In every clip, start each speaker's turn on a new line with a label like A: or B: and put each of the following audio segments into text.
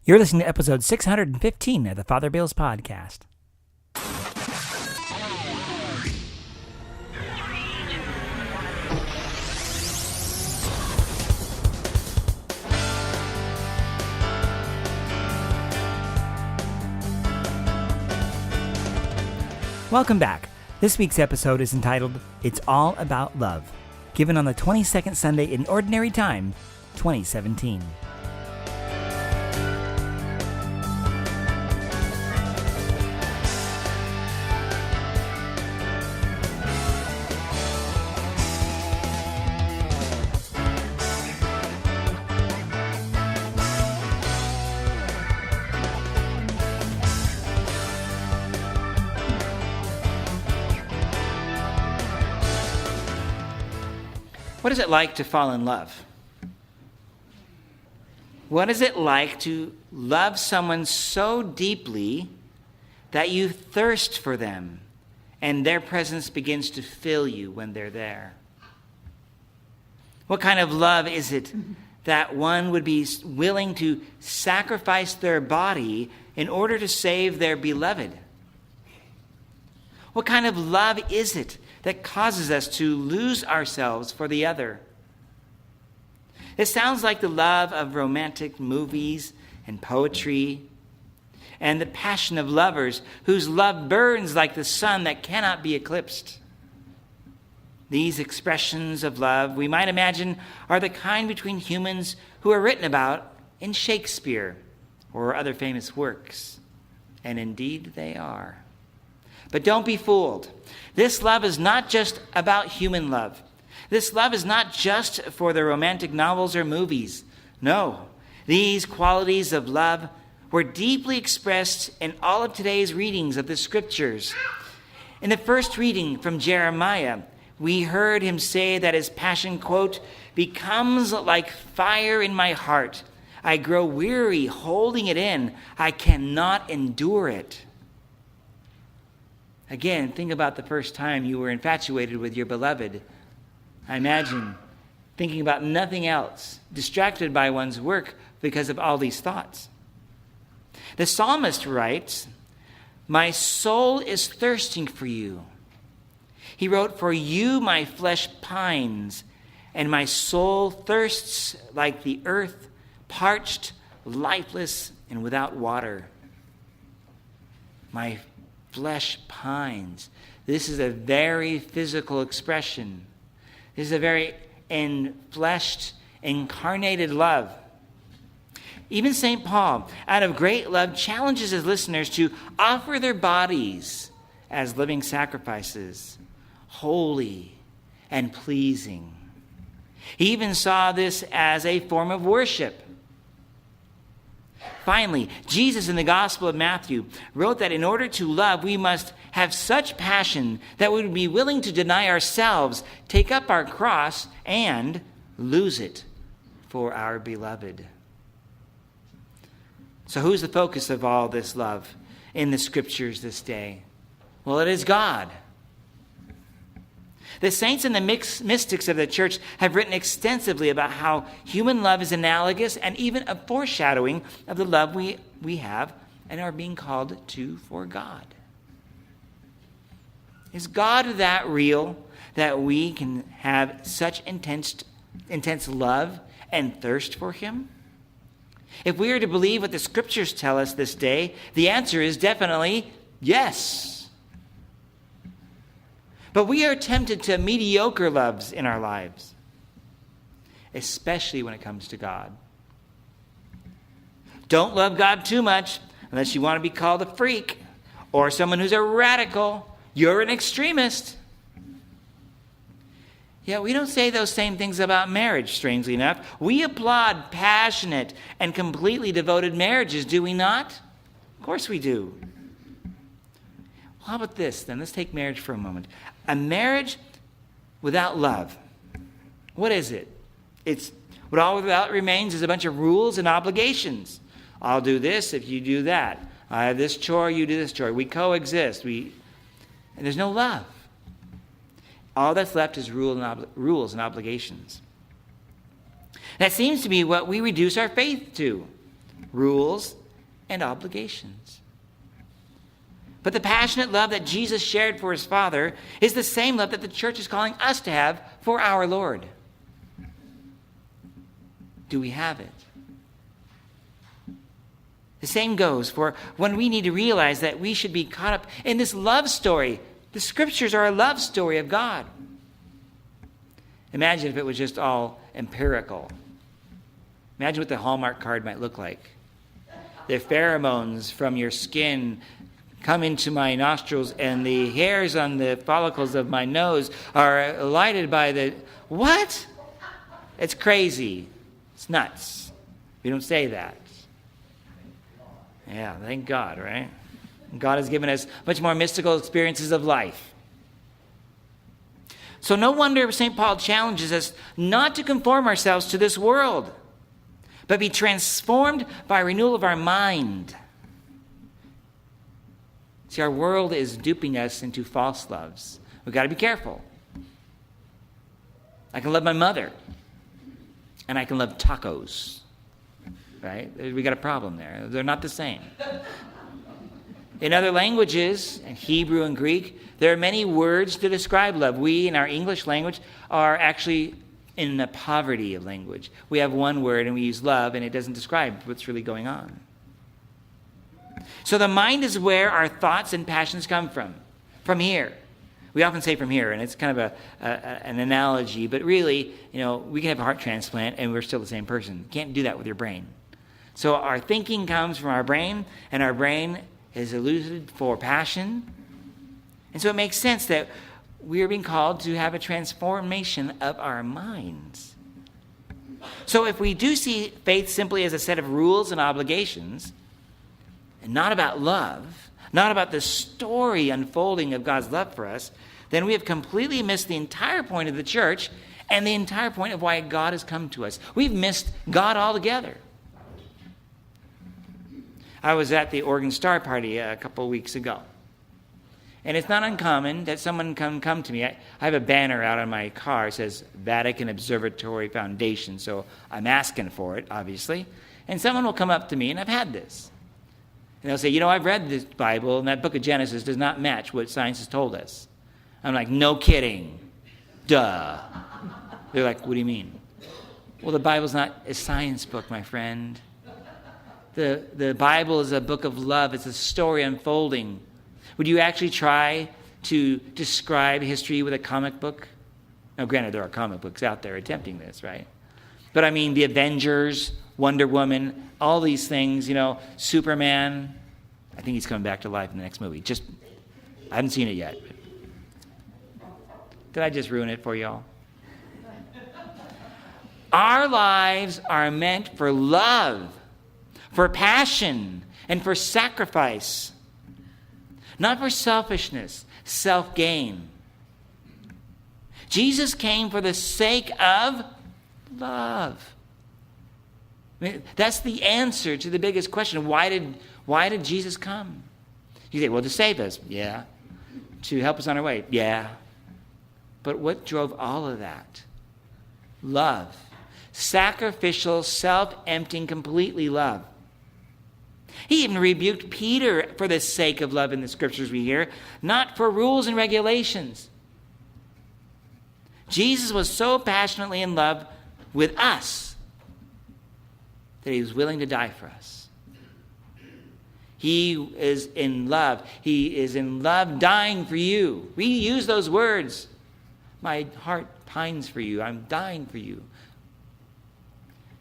A: You're listening to episode 615 of the Father Bills Podcast. Welcome back. This week's episode is entitled, It's All About Love, given on the 22nd Sunday in Ordinary Time, 2017. What is it like to fall in love? What is it like to love someone so deeply that you thirst for them and their presence begins to fill you when they're there? What kind of love is it that one would be willing to sacrifice their body in order to save their beloved? What kind of love is it that causes us to lose ourselves for the other? It sounds like the love of romantic movies and poetry and the passion of lovers whose love burns like the sun that cannot be eclipsed. These expressions of love, we might imagine, are the kind between humans who are written about in Shakespeare or other famous works. And indeed they are. But don't be fooled. This love is not just about human love. This love is not just for the romantic novels or movies. No, these qualities of love were deeply expressed in all of today's readings of the scriptures. In the first reading from Jeremiah, we heard him say that his passion, quote, becomes like fire in my heart. I grow weary holding it in. I cannot endure it. Again, think about the first time you were infatuated with your beloved. I imagine thinking about nothing else, distracted by one's work because of all these thoughts. The psalmist writes, "My soul is thirsting for you." He wrote, "For you my flesh pines, and my soul thirsts like the earth, parched, lifeless, and without water." My flesh pines. This is a very physical expression. This is a very enfleshed, incarnated love. Even St. Paul, out of great love, challenges his listeners to offer their bodies as living sacrifices, holy and pleasing. He even saw this as a form of worship. Finally, Jesus in the Gospel of Matthew wrote that in order to love, we must have such passion that we would be willing to deny ourselves, take up our cross, and lose it for our beloved. So who's the focus of all this love in the scriptures this day? Well, it is God. The saints and the mystics of the church have written extensively about how human love is analogous and even a foreshadowing of the love we have and are being called to for God. Is God that real that we can have such intense love and thirst for him? If we are to believe what the scriptures tell us this day, the answer is definitely yes. But we are tempted to mediocre loves in our lives, especially when it comes to God. Don't love God too much unless you want to be called a freak or someone who's a radical. You're an extremist. Yeah, we don't say those same things about marriage, strangely enough. We applaud passionate and completely devoted marriages, do we not? Of course we do. How about this, then? Let's take marriage for a moment. A marriage without love. What is it? It's what all that remains is a bunch of rules and obligations. I'll do this if you do that. I have this chore, you do this chore. We coexist. And there's no love. All that's left is rules and obligations. That seems to be what we reduce our faith to. rules, and obligations. But the passionate love that Jesus shared for his Father is the same love that the church is calling us to have for our Lord. Do we have it? The same goes for when we need to realize that we should be caught up in this love story. The scriptures are a love story of God. Imagine if it was just all empirical. Imagine what the Hallmark card might look like. The pheromones from your skin come into my nostrils, and the hairs on the follicles of my nose are lighted by the... What? It's crazy. It's nuts. We don't say that. Yeah, thank God, right? God has given us much more mystical experiences of life. So no wonder St. Paul challenges us not to conform ourselves to this world, but be transformed by renewal of our mind. See, our world is duping us into false loves. We've got to be careful. I can love my mother, and I can love tacos, right? We got a problem there. They're not the same. In other languages, in Hebrew and Greek, there are many words to describe love. We, in our English language, are actually in the poverty of language. We have one word and we use love, and it doesn't describe what's really going on. So the mind is where our thoughts and passions come from here. We often say from here, and it's kind of an analogy, but really, we can have a heart transplant and we're still the same person. You can't do that with your brain. So our thinking comes from our brain, and our brain is eluded for passion. And so it makes sense that we are being called to have a transformation of our minds. So if we do see faith simply as a set of rules and obligations, and not about love, not about the story unfolding of God's love for us, then we have completely missed the entire point of the church and the entire point of why God has come to us. We've missed God altogether. I was at the Oregon Star Party a couple of weeks ago. And it's not uncommon that someone can come to me. I have a banner out on my car. It says Vatican Observatory Foundation. So I'm asking for it, obviously. And someone will come up to me, and I've had this. And they'll say, I've read this Bible, and that book of Genesis does not match what science has told us. I'm like, no kidding. Duh. They're like, what do you mean? Well, the Bible's not a science book, my friend. The Bible is a book of love. It's a story unfolding. Would you actually try to describe history with a comic book? Now, granted, there are comic books out there attempting this, right? But I mean, the Avengers, Wonder Woman, all these things, Superman. I think he's coming back to life in the next movie. I haven't seen it yet. Did I just ruin it for y'all? Our lives are meant for love, for passion, and for sacrifice. Not for selfishness, self-gain. Jesus came for the sake of love. I mean, that's the answer to the biggest question. Why did Jesus come? You say, well, to save us. Yeah. To help us on our way. Yeah. But what drove all of that? Love. Sacrificial, self-emptying, completely love. He even rebuked Peter for the sake of love in the scriptures we hear, not for rules and regulations. Jesus was so passionately in love with us that he was willing to die for us. He is in love. He is in love dying for you. We use those words. My heart pines for you. I'm dying for you.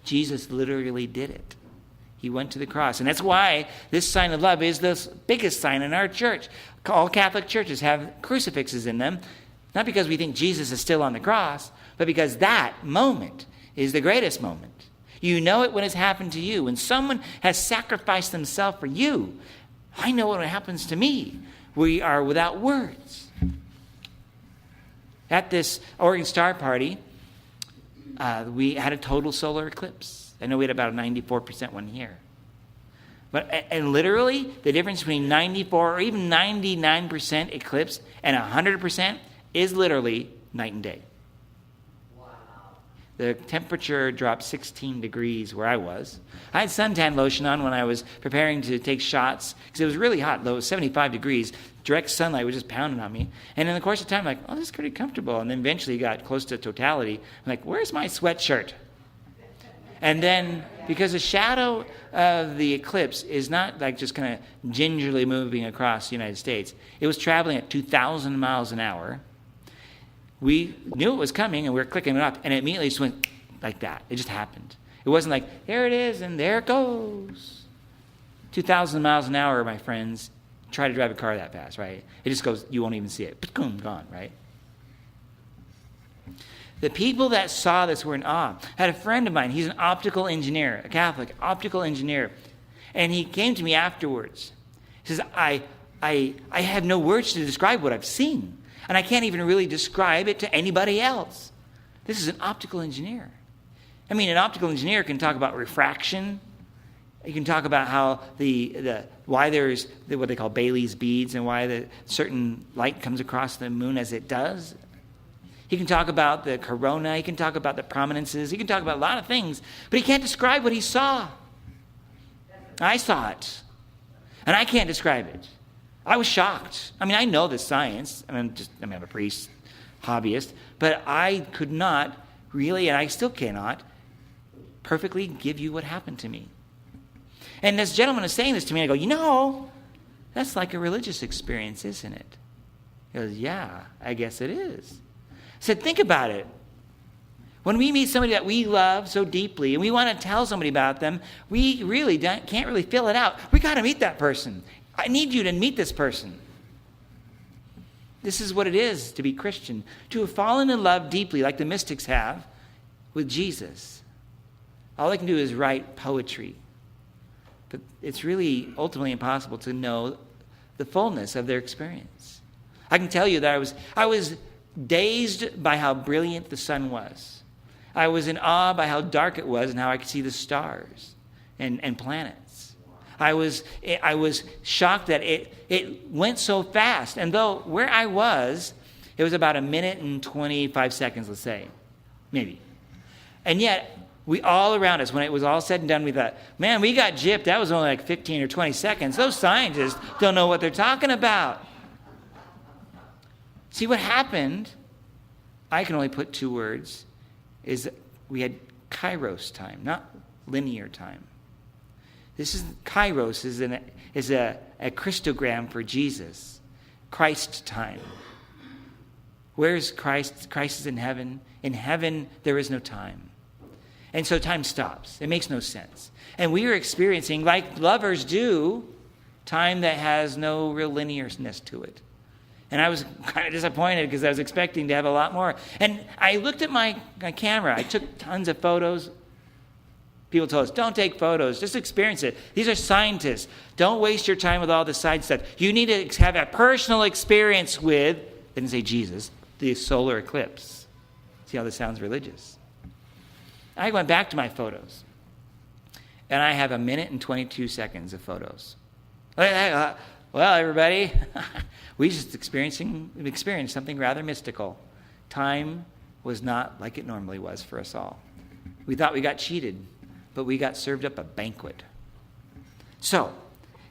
A: Jesus literally did it. He went to the cross. And that's why this sign of love is the biggest sign in our church. All Catholic churches have crucifixes in them, not because we think Jesus is still on the cross, but because that moment is the greatest moment. You know it when it's happened to you. When someone has sacrificed themselves for you, I know when it happens to me. We are without words. At this Oregon Star Party, we had a total solar eclipse. I know we had about a 94% one here. And literally, the difference between 94 or even 99% eclipse and 100% is literally night and day. Wow. The temperature dropped 16 degrees where I was. I had suntan lotion on when I was preparing to take shots because it was really hot, though it was 75 degrees. Direct sunlight was just pounding on me. And in the course of time, I'm like, oh, this is pretty comfortable. And then eventually got close to totality. I'm like, where's my sweatshirt? And then, because the shadow of the eclipse is not like just kind of gingerly moving across the United States. It was traveling at 2,000 miles an hour. We knew it was coming, and we were clicking it up, and it immediately just went like that. It just happened. It wasn't like, there it is, and there it goes. 2,000 miles an hour, my friends. Try to drive a car that fast, right? It just goes, you won't even see it. Boom, gone, right? The people that saw this were in awe. I had a friend of mine, he's an optical engineer, a Catholic optical engineer, and he came to me afterwards. He says, I have no words to describe what I've seen. And I can't even really describe it to anybody else. This is an optical engineer. I mean, an optical engineer can talk about refraction. You can talk about how why there's what they call Bailey's beads and why the certain light comes across the moon as it does. He can talk about the corona. He can talk about the prominences. He can talk about a lot of things, but he can't describe what he saw. I saw it, and I can't describe it. I was shocked. I mean, I know the science. I'm a priest, hobbyist, but I could not really, and I still cannot, perfectly give you what happened to me. And this gentleman is saying this to me, and I go, that's like a religious experience, isn't it? He goes, yeah, I guess it is. I said, think about it. When we meet somebody that we love so deeply, and we want to tell somebody about them, we really can't really fill it out. We got to meet that person. I need you to meet this person. This is what it is to be Christian, to have fallen in love deeply, like the mystics have, with Jesus. All they can do is write poetry. But it's really ultimately impossible to know the fullness of their experience. I can tell you that I was dazed by how brilliant the sun was. I was in awe by how dark it was and how I could see the stars and planets. I was shocked that it went so fast. And though where I was, it was about 1 minute and 25 seconds, let's say, maybe. And yet, we all around us, when it was all said and done, we thought, man, we got gypped. That was only like 15 or 20 seconds. Those scientists don't know what they're talking about. See, what happened, I can only put 2 words, is we had Kairos time, not linear time. This is Kairos is a Christogram for Jesus, Christ time. Where's Christ? Christ is in heaven. In heaven, there is no time. And so time stops. It makes no sense. And we are experiencing, like lovers do, time that has no real linearness to it. And I was kind of disappointed because I was expecting to have a lot more. And I looked at my camera. I took tons of photos. People told us, don't take photos, just experience it. These are scientists. Don't waste your time with all the side stuff. You need to have a personal experience with, they didn't say Jesus, the solar eclipse. See how this sounds religious? I went back to my photos, and I have 1 minute and 22 seconds of photos. Well, everybody, we just experienced something rather mystical. Time was not like it normally was for us all. We thought we got cheated, but we got served up a banquet. So,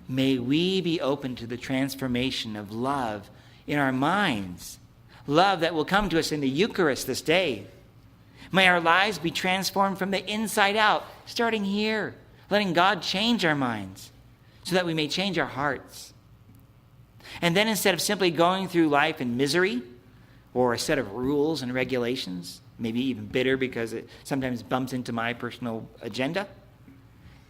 A: may we be open to the transformation of love in our minds, love that will come to us in the Eucharist this day. May our lives be transformed from the inside out, starting here, letting God change our minds so that we may change our hearts. And then instead of simply going through life in misery or a set of rules and regulations, maybe even bitter because it sometimes bumps into my personal agenda,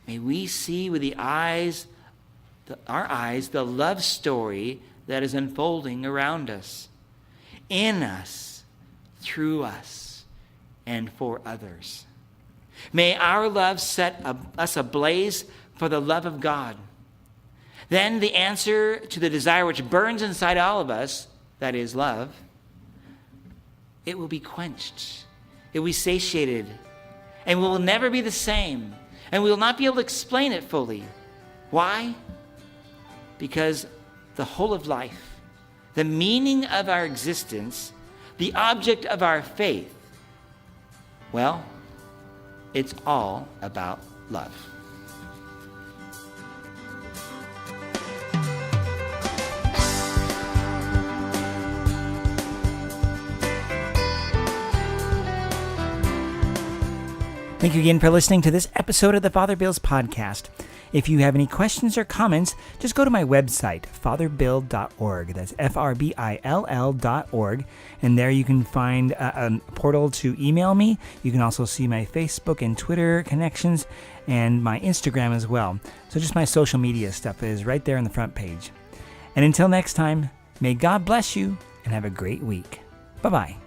A: may we see with our eyes, the love story that is unfolding around us, in us, through us, and for others. May our love set us ablaze for the love of God. Then the answer to the desire which burns inside all of us, that is love, it will be quenched. It will be satiated. And we will never be the same. And we will not be able to explain it fully. Why? Because the whole of life, the meaning of our existence, the object of our faith, Well, it's all about love. Thank you again for listening to this episode of the Father Bills podcast. If you have any questions or comments, just go to my website, fatherbill.org. That's FRBILL.org. And there you can find a portal to email me. You can also see my Facebook and Twitter connections and my Instagram as well. So just my social media stuff is right there on the front page. And until next time, may God bless you and have a great week. Bye-bye.